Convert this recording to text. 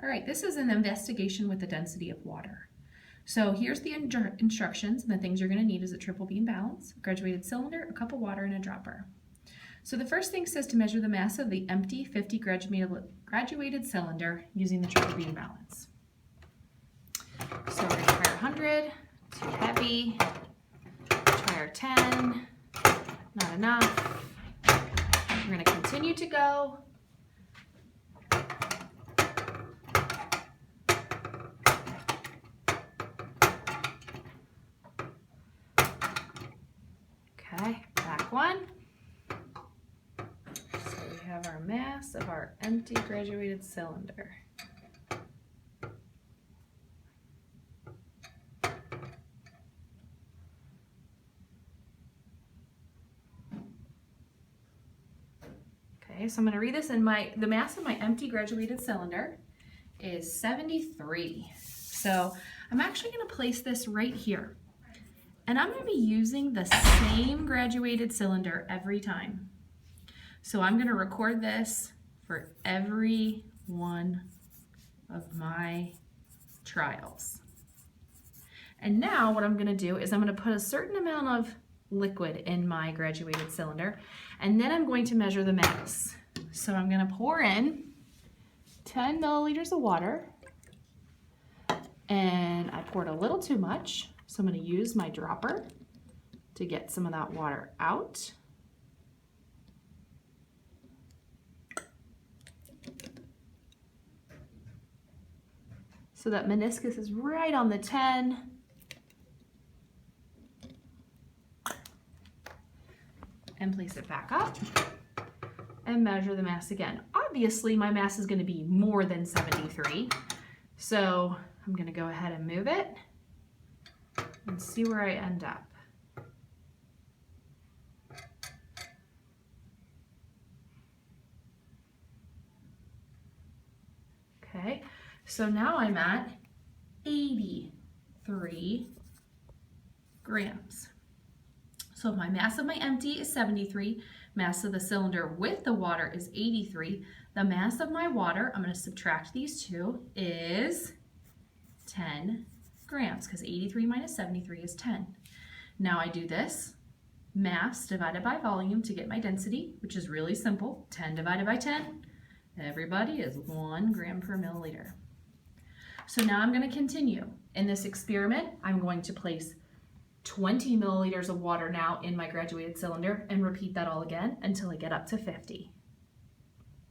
All right, this is an investigation with the density of water. So here's the instructions, and the things you're going to need is a triple beam balance, a graduated cylinder, a cup of water, and a dropper. So the first thing says to measure the mass of the empty 50 graduated cylinder using the triple beam balance. So we're going to try our 100, too heavy, try our 10, not enough. We're going to continue to go. Okay, back one. So we have our mass of our empty graduated cylinder. Okay, so I'm going to read this, and the mass of my empty graduated cylinder is 73. So I'm actually going to place this right here. And I'm going to be using the same graduated cylinder every time. So I'm going to record this for every one of my trials. And now what I'm going to do is I'm going to put a certain amount of liquid in my graduated cylinder, and then I'm going to measure the mass. So I'm going to pour in 10 milliliters of water, and I poured a little too much. So I'm going to use my dropper to get some of that water out. So that meniscus is right on the 10. And place it back up and measure the mass again. Obviously my mass is going to be more than 73. So I'm going to go ahead and move it and see where I end up. Okay, so now I'm at 83 grams. So if my mass of my empty is 73, mass of the cylinder with the water is 83, the mass of my water, I'm going to subtract these two, is 10 grams, because 83 minus 73 is 10. Now I do this, mass divided by volume to get my density, which is really simple. 10 divided by 10, everybody, is 1 gram per milliliter. So now I'm going to continue. In this experiment, I'm going to place 20 milliliters of water now in my graduated cylinder and repeat that all again until I get up to 50.